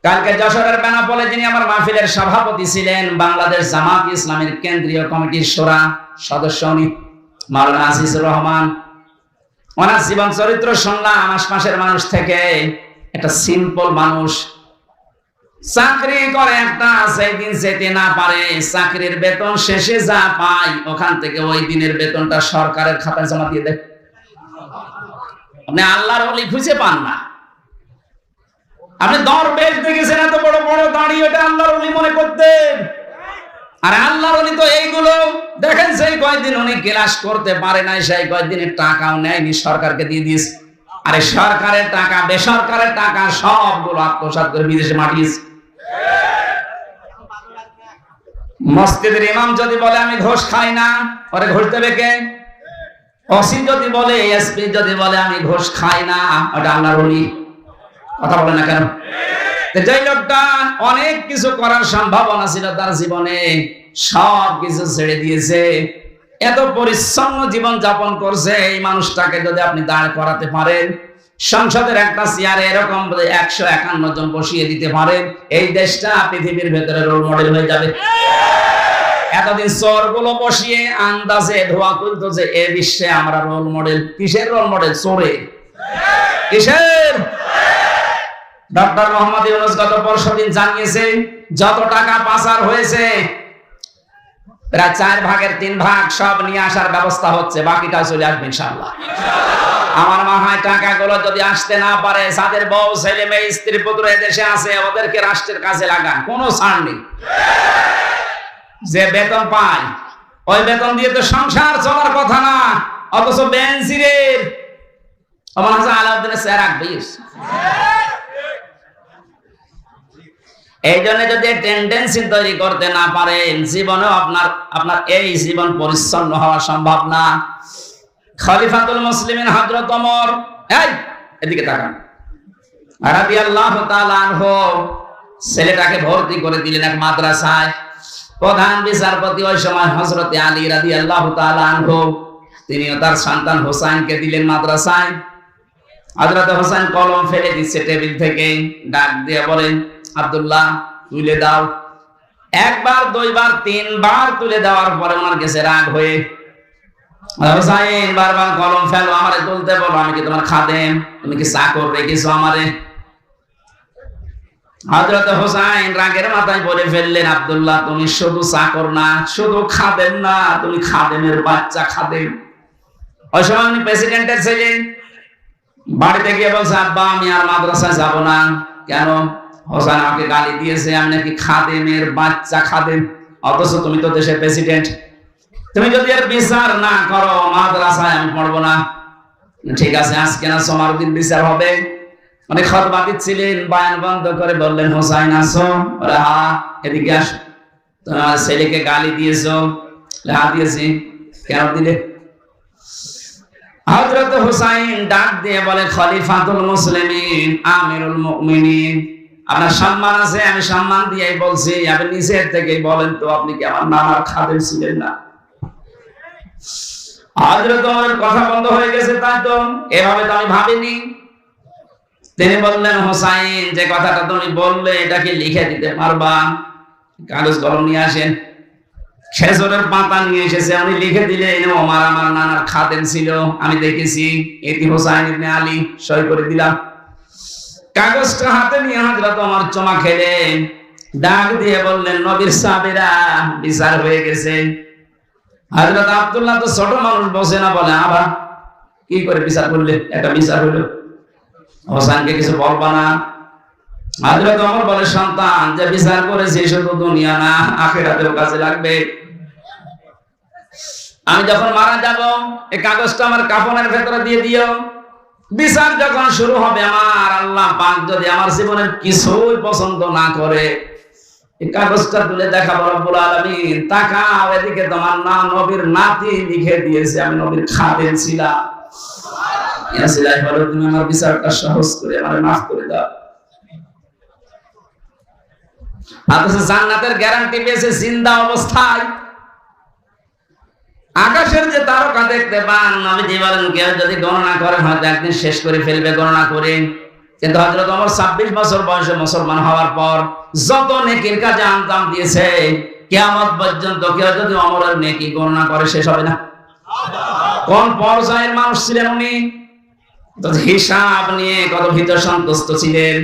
কালকে যশোরের বেনাপোলে যিনি আমার মাহফিলের সভাপতি ছিলেন, বাংলাদেশ জামাত ইসলামের কেন্দ্রীয় কমিটির শোরা সদস্য উনি মাওলানা আজিজুর রহমান। ওনার জীবন চরিত্র শুনলাম আশপাশের মানুষ থেকে। একটা সিম্পল মানুষ, চাকরি করে একটা, সেই দিন যেতে না পারে, চাকরির বেতন শেষে যা পায় ওখান থেকে ওই দিনের বেতনটা সরকারের খাতায় জমা দিয়ে দেয়। আপনি আল্লাহর ওলি খুঁজে পান না। আপনি দরবেশ দেখেছেন এত বড় বড় দাড়ি, ওটা আল্লাহর ওলি মনে করতেন। আর আল্লাহর ওলি তো এইগুলো দেখেন, সেই কয়েকদিন উনি ক্লাস করতে পারে নাই, সেই কয়েকদিনের টাকাও নেয়নি, সরকারকে দিয়ে দিয়েছে। আরে সরকারের টাকা বেসরকারের টাকা সবগুলো আত্মসাৎ করে বিদেশে মাটিয়েছে। মসজিদের ইমাম যদি বলে আমি ঘোষ খাই না, পরে ঘোষ দেবে কে? ওসি যদি বলে, এসপি যদি বলে আমি ঘোষ খাই না, ওটা আল্লাহর ওলি। কথা বলে না কেন? যে লোকটা অনেক কিছু করার সম্ভাবনা ছিল তার জীবনে, সব কিছু ছেড়ে দিয়েছে, এত পরিচ্ছন্ন জীবন যাপন করছে, এই মানুষটাকে যদি আপনি দাঁড় করাতে পারেন, সংসদের একটা চেয়ারে এরকম 151 জন বসিয়ে দিতে পারেন, এই দেশটা পৃথিবীর ভেতরে রোল মডেল হয়ে যাবে। এতদিন চোরগুলো বসিয়ে আন্দাজে ধোয়া তুলতো যে এ বিশ্বে আমরা রোল মডেল। কিসের রোল মডেল? চোরে। কিসের? ডক্টর মোহাম্মদ ইউনূস গত পরশুদিন জানিয়েছে যত টাকা পাচার হয়েছে প্রায় 4/3 সব নিয়ে আসার ব্যবস্থা হচ্ছে, বাকিটা চলে আসবে ইনশাআল্লাহ। আমার মা হয় টাকাগুলো যদি আসতে না পারে, যাদের বউ ছেলে মেয়ে স্ত্রী পুত্র এদেশে আছে, ওদেরকে রাষ্ট্রের কাজে লাগান, কোনো ছাড় নেই। যে বেতন পায় ওই বেতন দিয়ে তো সংসার চলার কথা না, অথচ বেনজিরের আমার হাসান আলাউদ্দিনের চেয়ার রাখবে। এই জন্য যদি টেন্ডেন্সি তৈরি করতে না পারেন, জীবনেও আপনার এই জীবন পরিচ্ছন্ন হওয়া সম্ভব না। খলিফাতুল মুসলিমিন হযরত ওমর, এই এদিকে তাকান, রাদিয়াল্লাহু তাআলা আনহু ছেলেটাকে ভর্তি করে দিলেন এক মাদ্রাসায়। প্রধান বিচারপতি ওই সময় হযরত আলী রাদিয়াল্লাহু তাআলা আনহু, তিনিও তার সন্তান হোসাইনকে দিলেন মাদ্রাসায়। হযরত হোসেন কলম ফেলে দিচ্ছে টেবিল থেকে, ডাক দিয়ে বলেন আব্দুল্লাহ তুলে দাও। একবার, দুইবার, তিনবার তুলে দেওয়ার পরে ওনার কাছে রাগ হয়ে, হোসাইন বারবার কলম ফেলো, আমারে তুলতে বলো, আমি কি তোমার খাদেম? তুমি কি চাকর রেখেছো আমারে? হযরত হোসাইন রাগের মাথায় বলে ফেললেন, আব্দুল্লাহ তুমি শুধু চাকর না, শুধু খাদেম না, তুমি খাদেমের বাচ্চা খাদেম। ওই সময় উনি প্রেসিডেন্টের ছেলে। বাড়িতে গিয়ে বলছে, আব্বা আমি আর মাদ্রাসায় যাব না। কেন? হোসেন আমাকে গালি দিয়েছে আমি নাকি খাদেমের বাচ্চা খাদেম, অথচ তুমি তো দেশের প্রেসিডেন্ট। তুমি যদি এর বিচার না করো, মাদ্রাসায় আমি পড়বো না। ঠিক আছে, আজকে না সোমবার দিন বিচার হবে। অনেক খুতবা দিচ্ছিলেন, বয়ান বন্ধ করে বললেন, হোসাইন আসো? বলে হ্যাঁ। এদিকে আসো। তোমার ছেলেকে গালি দিয়েছো? হ্যাঁ দিয়েছি। কেন দিলে? হযরত হোসাইন ডাক দিয়ে বলে, খলিফাতুল মুসলিমিন, আমিরুল মুমিনিন, আপনার সম্মান আছে, আমি সম্মান দিয়েই বলছি, আপনি নিজের থেকেই বলেন তো আপনি কি আমার নানার খাদেম ছিলেন না? হযরত ওমরের কথা বন্ধ হয়ে গেছে, তাই তো? এভাবে তো আমি ভাবিনি। তিনি বললেন, হোসাইন যে কথাটা তুমি বললে এটা কি লিখে দিতে পারবা? কাগজ কলম নিয়ে আসেন। খেজুরের পাতা নিয়ে এসেছে, উনি লিখে দিলেন, ওমর আমার নানার খাদেম ছিল, আমি দেখেছি, এটি হোসাইন ইবনে আলী, সই করে দিলাম। কাগজটা হাতে নিয়ে হযরত ওমর চমা খেলেন, ডাক দিয়ে বললেন, নবীর সাহাবীরা, বিচার হয়ে গেছে। হযরত আব্দুল্লাহ তো ছোট মানুষ, বসে না, বলে আবার কি করে বিচার করলে? একটা বিচার হলো, হোসেনকে কিছু বলবা না? হযরত ওমর বলে, সন্তান, যে বিচার করেছে শুধু দুনিয়া না, আখিরাতেও কাজে লাগবে। আমি যখন মারা যাব, এই কাগজটা আমার কাফনের ভেতরে দিয়ে দিও। বিচার যখন শুরু হবে, আমার আল্লাহ পাক যদি আমার জীবনের কিছুই পছন্দ না করে, এই কাগজটা তুলে দেখাবো, রব্বুল আলামিন তাকাও এদিকে, তোমার নাম নবীর নাতি লিখে দিয়েছে, আমি নবীর খাদেম ছিলাম। ইয়াসিলাই বলো, তুমি আমার বিচারটা সহজ করে আমারে মাফ করে দাও। অথচ জান্নাতের গ্যারান্টি পেয়েছে জিন্দা অবস্থায়। আকাশের যে তারকা দেখতে পান, নবীজি বলেন কেউ যদি গণনা করে হয়তো একদিন শেষ করে ফেলবে গণনা করে। কিন্তু হযরত ওমর 26 বছর বয়সে মুসলমান হওয়ার পর যত নেকির কাজে আঞ্জাম দিয়েছে, কিয়ামত পর্যন্ত কেউ যদি ওমরের নেকি গণনা করে শেষ হবে না। কোন পর্যায়ের মানুষ ছিলেন উনি? তো হিসাব নিয়ে কত ভীত সন্তুষ্ট ছিলেন।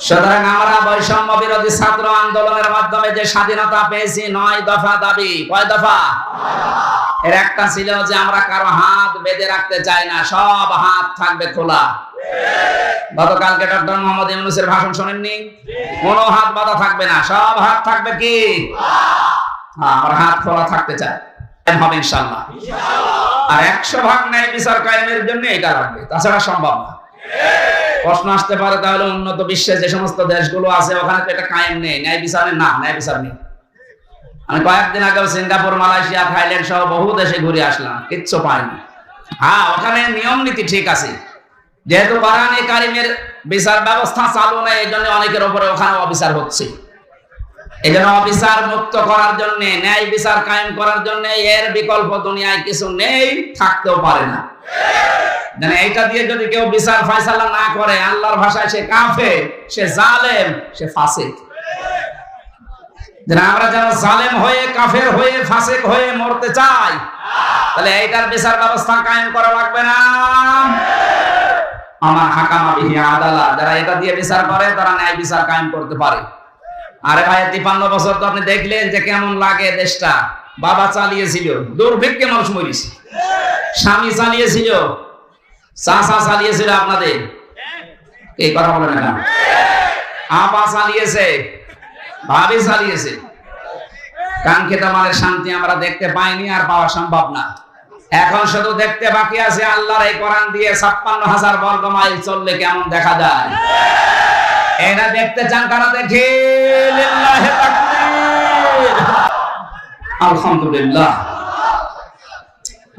সুতরাং আমরা বৈষম্য বিরোধী ছাত্র আন্দোলনের মাধ্যমে যে স্বাধীনতা পেয়েছি, 9 দফা দাবি। কয় দফা? এর একটা ছিল যে আমরা কারো হাত বেঁধে রাখতে চাই না, সব হাত থাকবে খোলা। গতকালকে ডক্টর মোহাম্মদ ইউনূসের ভাষণ শোনেননি? কোনো হাত বাঁধা থাকবে না, সব হাত থাকবে কি? আমার হাত খোলা থাকতে চাই, হবে ইনশাআল্লাহ। আর 100% ন্যায় বিচার কায়েমের জন্য এটা লাগবে, তাছাড়া সম্ভব না। প্রশ্ন আসতে পারে, তাহলে উন্নত বিশ্বে যে সমস্ত দেশগুলো আছে ওখানে তো এটা কায়েম নেই, ন্যায় বিচার না, ন্যায় বিচার নেই। আমি কয়েকদিন আগে সিঙ্গাপুর, মালয়েশিয়া, থাইল্যান্ড সহ বহু দেশে ঘুরে আসলাম, কিচ্ছু পাইনি। হ্যাঁ, ওখানে নিয়ম নীতি ঠিক আছে, যেহেতু কোরআনে কারিমের বিচার ব্যবস্থা চালু নেই, এই জন্য অনেকের উপরে ওখানে অবিচার হচ্ছে। এই জন্য অবিচার মুক্ত করার জন্য, ন্যায় বিচার কায়েম করার জন্য এর বিকল্প দুনিয়ায় কিছু নেই, থাকতেও পারে না। এইটা দিয়ে যদি কেউ বিচার ফয়সালা না করে, আল্লাহর ভাষায় সে কাফের, সে জালেম, সে ফাসিক। আমরা যেন জালেম হয়ে, কাফের হয়ে, ফাসিক হয়ে মরতে চাই, তাহলে এইটার বিচার ব্যবস্থা কায়েম করা লাগবে না। আমার হাকামা বিহি আদালা, যারা এটা দিয়ে বিচার করে তারা ন্যায় বিচার কায়েম করতে পারে। আরে ভাই, 53 বছর তো আপনি দেখলেন যে কেমন লাগে দেশটা। বাবা চালিয়েছিল, দুর্ভিক্ষে মানুষ মরিছে। স্বামী চালিয়েছিল, চাচা চালিয়েছিল, আপনাদের এই কথা বলে না, আপা চালিয়েছে, ভাবি চালিয়েছে। কাঙ্ক্ষিত মানের শান্তি আমরা দেখতে পাইনি, আর পাওয়া সম্ভব না। এখন শুধু দেখতে বাকি আছে আল্লাহর এই কোরআন দিয়ে 56,000 বর্গ মাইল চললে কেমন দেখা যায়। এটা দেখতে চান কারা? দেখি লিল্লাহি তাকবীর, আলহামদুলিল্লাহ।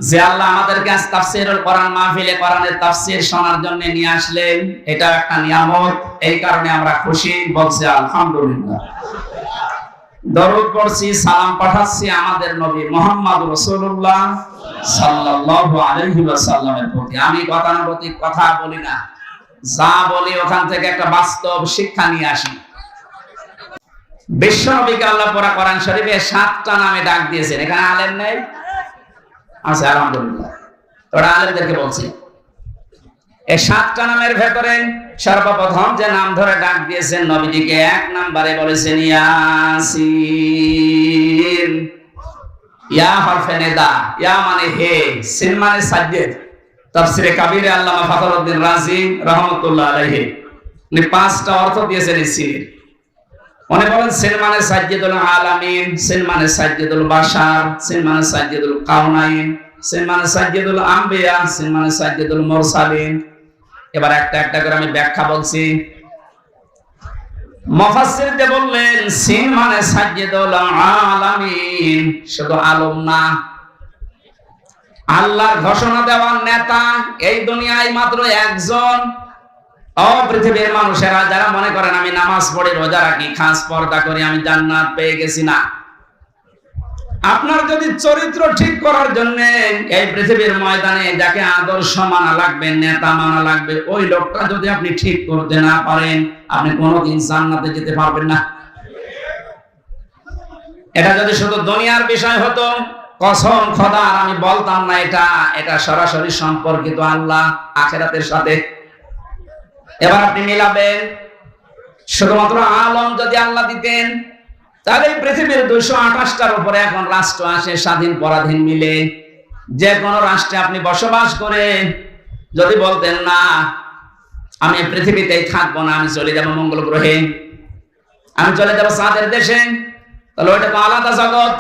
যে আল্লাহ আমাদেরকে আজ তাফসীরুল কোরআন মাহফিলে কোরআনের তাফসীর শোনার জন্য নিয়ে আসলেন, এটা একটা নিয়ামত। এই কারণে আমরা খুশি, বলছি আলহামদুলিল্লাহ। দরুদ পড়ছি, সালাম পাঠাচ্ছি আমাদের নবী মুহাম্মদ রাসূলুল্লাহ সাল্লাল্লাহু আলাইহি ওয়াসাল্লামের প্রতি। আমি গতানুগতিক কথা বলি না, যা বলি ওখান থেকে একটা বাস্তব শিক্ষা নিয়ে আসি। বিশ্ব নবীকে আল্লাহ পুরা কোরআন শরীফে 7টা নামে ডাক দিয়েছেন। এখানে আলেম নেই? আছে, আলহামদুলিল্লাহ। ওরা আলেমদেরকে বলছি, এই 7টা নামের ভেতরে সর্বপ্রথম যে নাম ধরে ডাক দিয়েছেন নবীজিকে, 1 নম্বরে বলেছেন ইয়াসিন। ইয়া হরফে নিদা, ইয়া মানে হে, সিন মানে সাজ্জেদ। তাফসীরে কাবীরে আল্লামা ফখরুদ্দীন রাজি রাহমাতুল্লাহ আলাইহি উনি 5টা অর্থ দিয়েছেন এই সিনের। উনি বলেন সিন মানে সাজ্জেদুল আলামিন, সিন মানে সাজ্জেদুল বাশার, সিন মানে সাজ্জেদুল কাউনাইন, সিন মানে সাজ্জেদুল আম্বিয়া, সিন মানে সাজ্জেদুল মুরসালিন। এবার একটা একটা করে আমি ব্যাখ্যা বলছি। মুফাসসিরতে বললেন সিন মানে সাজ্জেদুল আলামিন, শুধু আলম না, আল্লাহর ঘোষণা দেওয়ার নেতা এই দুনিয়ায় মাত্র একজন। পৃথিবীর মানুষেরা যারা মনে করেন আমি নামাজ পড়ি, রোজা রাখি, খাস পর্দা করি, আমি জান্নাত পেয়ে গেছি, না। আপনার যদি চরিত্র ঠিক করার জন্য এই পৃথিবীর ময়দানে যাকে আদর্শ মানা লাগবে, নেতা মানা লাগবে, ওই লোকটা যদি আপনি ঠিক করতে না পারেন, আপনি কোনোদিন জান্নাতে যেতে পারবেন না। এটা যদি শুধু দুনিয়ার বিষয় হতো, কসম খোদার আমি বলতাম না এটা সরাসরি সম্পর্কিত আল্লাহ আখিরাতের সাথে। এবার আপনি মিলাবেন, শুধুমাত্র আলম যদি আল্লাহ দিতেন, তাহলে পৃথিবীর 228টার উপরে এখন রাষ্ট্র আসে, স্বাধীন পরাধীন মিলে। যে কোনো রাষ্ট্রে আপনি বসবাস করে যদি বলতেন না আমি পৃথিবীতেই থাকবো না, আমি চলে যাবো মঙ্গল গ্রহে, আমি চলে যাবো চাঁদের দেশে, তাহলে ওইটা তো আলাদা জগৎ।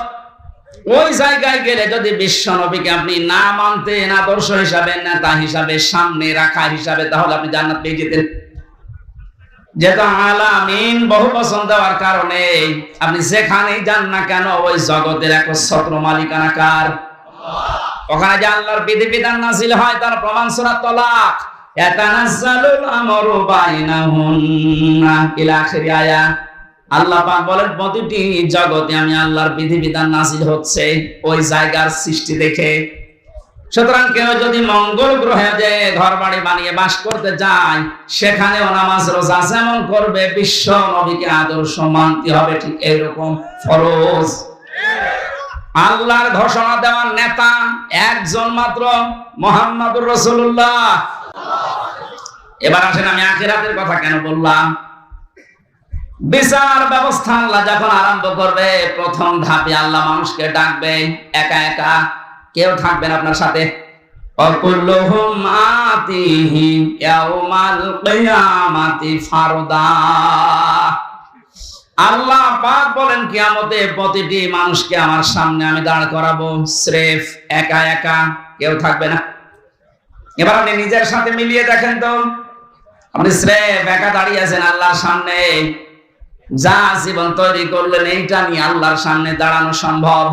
ওই জায়গায় গেলে যদি বিশ্ব নবীকে আপনি না মানতেন আদর্শ হিসাবে, নেতা হিসাবে, সামনে রাখা হিসাবে, তাহলে আপনি জান্নাত পেয়ে যেতেন। যেহেতু আলামিন বহু পছন্দ দেওয়ার কারণে আপনি যেখানেই যান না কেন ওই জগতের একচ্ছত্র মালিকানা কার? ওখানে যে আল্লাহর বিধিবিধান নাযিল হয় তার প্রমাণ সূরা তালাক, ইয়াতানাজ্জালুল আমরু বাইনাহুন্না ইলা আখির আয়াত। আল্লাহ পাক বলেন প্রতিটি জগতে আমি আল্লাহর বিধিবিধান নাযিল হচ্ছে ওই জায়গার সৃষ্টি দেখে। সুতরাং কেউ যদি মঙ্গল গ্রহে যে ঘর বাড়ি বানিয়ে বাস করতে যায়, সেখানেও নামাজ রোজা যেমন করবে, বিশ্ব নবীকে আদর্শ মানতে হবে ঠিক এইরকম ফরজ। আল্লাহর ঘোষণা দেওয়ার নেতা একজন মাত্র, মুহাম্মদুর রাসূলুল্লাহ। এবার আসেন, আমি আখিরাতের কথা কেন বললাম? বিচার ব্যবস্থা আল্লাহ যখন আরম্ভ করবে, প্রথম ধাপে আল্লাহ মানুষকে ডাকবে একা একা, কেউ থাকবেন আপনার সাথে। অকুল্লুহুম আতিহি ইয়াউমাল কিয়ামাতি ফারদা। আল্লাহ পাক বলেন কিয়ামতে প্রতিটি মানুষকে আমার সামনে আমি দাঁড় করাবো, স্রেফ একা একা, কেউ থাকবে না। এবার আপনি নিজের সাথে মিলিয়ে দেখেন তো, আপনি স্রেফ একা দাঁড়িয়ে আছেন আল্লাহর সামনে। যা জীবন তৈরি করলেন এইটা নিয়ে আল্লাহর সামনে দাঁড়ানো সম্ভব?